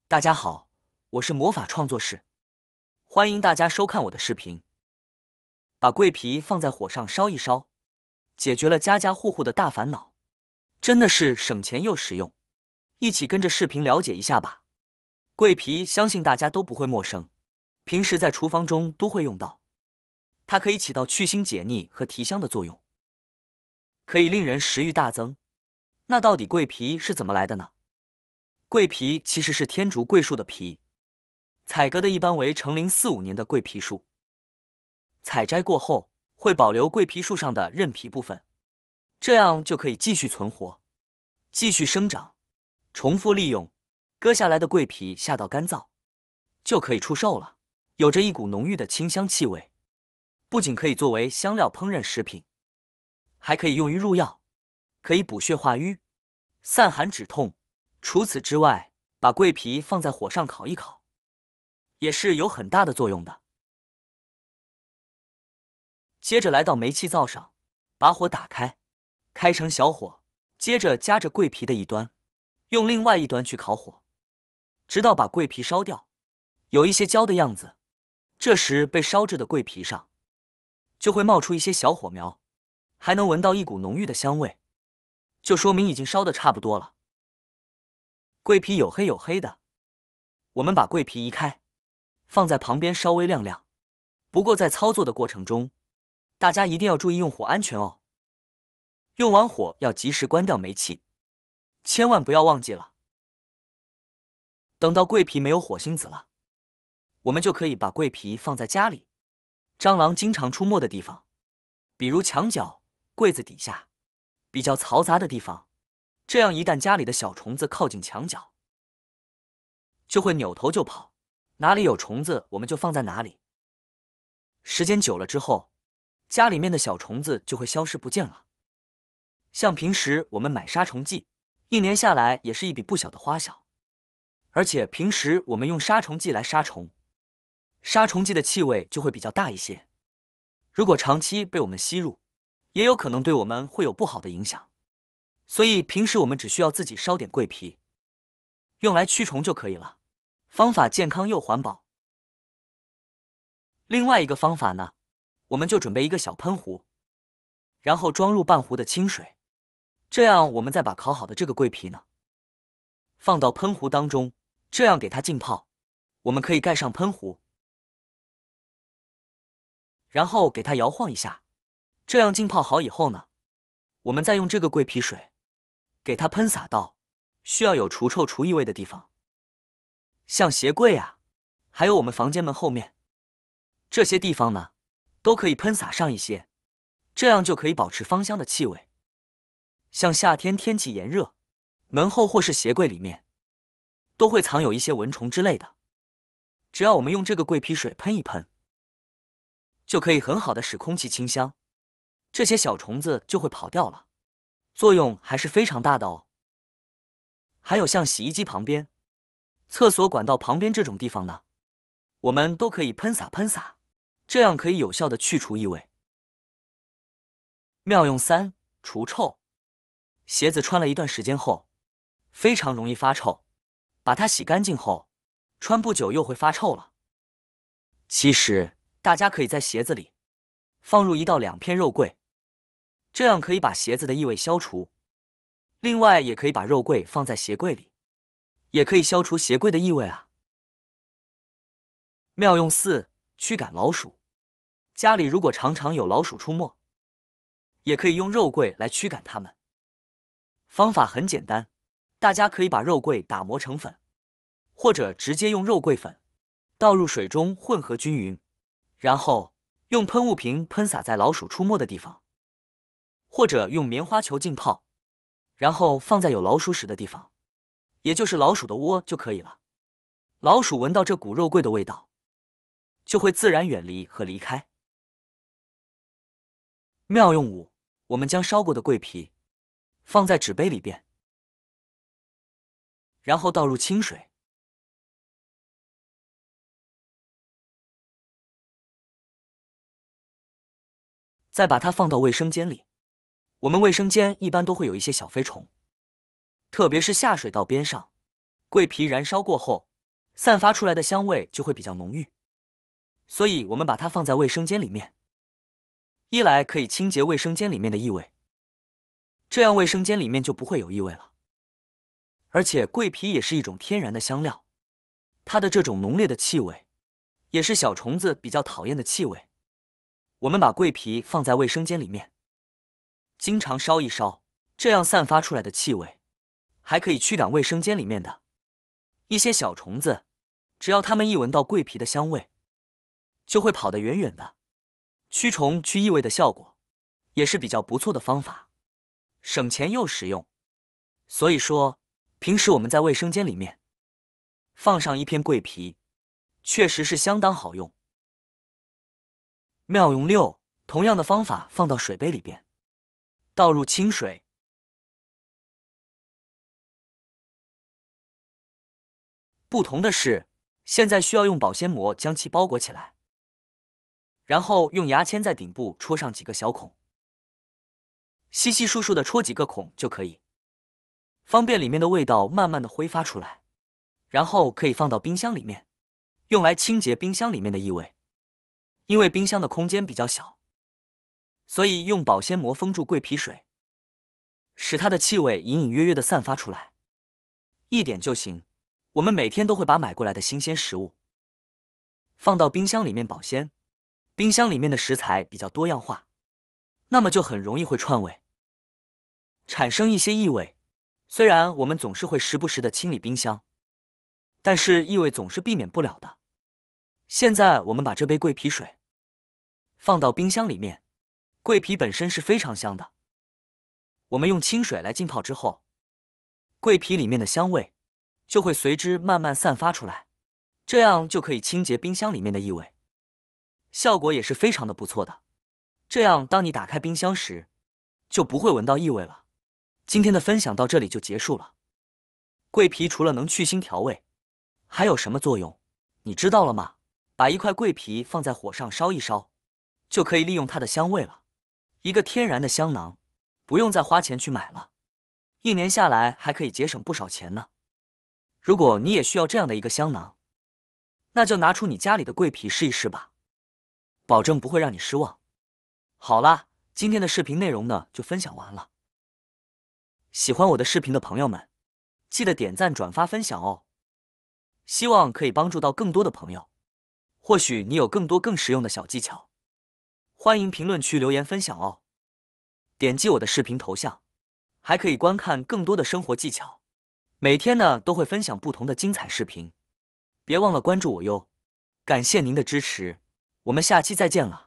大家好，我是魔法创作室，欢迎大家收看我的视频。把桂皮放在火上烧一烧，解决了家家户户的大烦恼，真的是省钱又实用。一起跟着视频了解一下吧。桂皮相信大家都不会陌生，平时在厨房中都会用到。它可以起到去腥解腻和提香的作用，可以令人食欲大增。那到底桂皮是怎么来的呢？桂皮其实是天竺桂树的皮，采割的一般为成龄4、5年的桂皮树。采摘过后会保留桂皮树上的韧皮部分，这样就可以继续存活，继续生长，重复利用。割下来的桂皮下到干燥，就可以出售了，有着一股浓郁的清香气味。不仅可以作为香料烹饪食品，还可以用于入药，可以补血化瘀、散寒止痛。除此之外，把桂皮放在火上烤一烤，也是有很大的作用的。接着来到煤气灶上，把火打开，开成小火，接着夹着桂皮的一端，用另外一端去烤火，直到把桂皮烧掉，有一些焦的样子。这时被烧制的桂皮上就会冒出一些小火苗，还能闻到一股浓郁的香味，就说明已经烧得差不多了。桂皮黝黑的，我们把桂皮移开，放在旁边稍微晾晾。不过在操作的过程中，大家一定要注意用火安全哦。用完火要及时关掉煤气，千万不要忘记了。等到桂皮没有火星子了，我们就可以把桂皮放在家里蟑螂经常出没的地方，比如墙角、柜子底下，比较嘈杂的地方。这样一旦家里的小虫子靠近墙角，就会扭头就跑，哪里有虫子我们就放在哪里。时间久了之后，家里面的小虫子就会消失不见了。像平时我们买杀虫剂，一年下来也是一笔不小的花销。而且平时我们用杀虫剂来杀虫，杀虫剂的气味就会比较大一些，如果长期被我们吸入，也有可能对我们会有不好的影响。所以平时我们只需要自己烧点桂皮，用来驱虫就可以了，方法健康又环保。另外一个方法呢，我们就准备一个小喷壶，然后装入半壶的清水，这样我们再把烤好的这个桂皮呢，放到喷壶当中，这样给它浸泡。我们可以盖上喷壶，然后给它摇晃一下，这样浸泡好以后呢，我们再用这个桂皮水给它喷洒到需要有除臭除异味的地方，像鞋柜啊，还有我们房间门后面，这些地方呢都可以喷洒上一些，这样就可以保持芳香的气味。像夏天天气炎热，门后或是鞋柜里面都会藏有一些蚊虫之类的，只要我们用这个桂皮水喷一喷，就可以很好的使空气清香，这些小虫子就会跑掉了，作用还是非常大的哦。还有像洗衣机旁边、厕所管道旁边这种地方呢，我们都可以喷洒，这样可以有效的去除异味。妙用3：除臭。鞋子穿了一段时间后，非常容易发臭，把它洗干净后，穿不久又会发臭了。其实大家可以在鞋子里放入1到2片肉桂，这样可以把鞋子的异味消除。另外也可以把肉桂放在鞋柜里，也可以消除鞋柜的异味啊。妙用4：驱赶老鼠。家里如果常常有老鼠出没，也可以用肉桂来驱赶它们。方法很简单，大家可以把肉桂打磨成粉，或者直接用肉桂粉倒入水中混合均匀，然后用喷雾瓶喷洒在老鼠出没的地方，或者用棉花球浸泡，然后放在有老鼠屎的地方，也就是老鼠的窝就可以了。老鼠闻到这股肉桂的味道，就会自然远离和离开。妙用5：我们将烧过的桂皮放在纸杯里边，然后倒入清水，再把它放到卫生间里。我们卫生间一般都会有一些小飞虫，特别是下水道边上，桂皮燃烧过后散发出来的香味就会比较浓郁。所以我们把它放在卫生间里面，一来可以清洁卫生间里面的异味，这样卫生间里面就不会有异味了。而且桂皮也是一种天然的香料，它的这种浓烈的气味，也是小虫子比较讨厌的气味。我们把桂皮放在卫生间里面，经常烧一烧，这样散发出来的气味，还可以驱赶卫生间里面的一些小虫子。只要它们一闻到桂皮的香味，就会跑得远远的。驱虫驱异味的效果也是比较不错的方法，省钱又实用。所以说，平时我们在卫生间里面放上一片桂皮，确实是相当好用。妙用6，同样的方法放到水杯里边，倒入清水，不同的是，现在需要用保鲜膜将其包裹起来，然后用牙签在顶部戳上几个小孔，稀稀疏疏的戳几个孔就可以，方便里面的味道慢慢的挥发出来，然后可以放到冰箱里面，用来清洁冰箱里面的异味。因为冰箱的空间比较小，所以用保鲜膜封住桂皮水，使它的气味隐隐约约的散发出来，一点就行。我们每天都会把买过来的新鲜食物放到冰箱里面保鲜，冰箱里面的食材比较多样化，那么就很容易会串味，产生一些异味。虽然我们总是会时不时的清理冰箱，但是异味总是避免不了的。现在我们把这杯桂皮水放到冰箱里面，桂皮本身是非常香的，我们用清水来浸泡之后，桂皮里面的香味就会随之慢慢散发出来，这样就可以清洁冰箱里面的异味，效果也是非常的不错的。这样当你打开冰箱时，就不会闻到异味了。今天的分享到这里就结束了。桂皮除了能去腥调味，还有什么作用？你知道了吗？把一块桂皮放在火上烧一烧，就可以利用它的香味了。一个天然的香囊，不用再花钱去买了，1年下来还可以节省不少钱呢。如果你也需要这样的一个香囊，那就拿出你家里的桂皮试一试吧，保证不会让你失望。好啦，今天的视频内容呢就分享完了。喜欢我的视频的朋友们，记得点赞、转发、分享哦。希望可以帮助到更多的朋友。或许你有更多更实用的小技巧，欢迎评论区留言分享哦。点击我的视频头像，还可以观看更多的生活技巧。每天呢都会分享不同的精彩视频，别忘了关注我哟。感谢您的支持，我们下期再见了。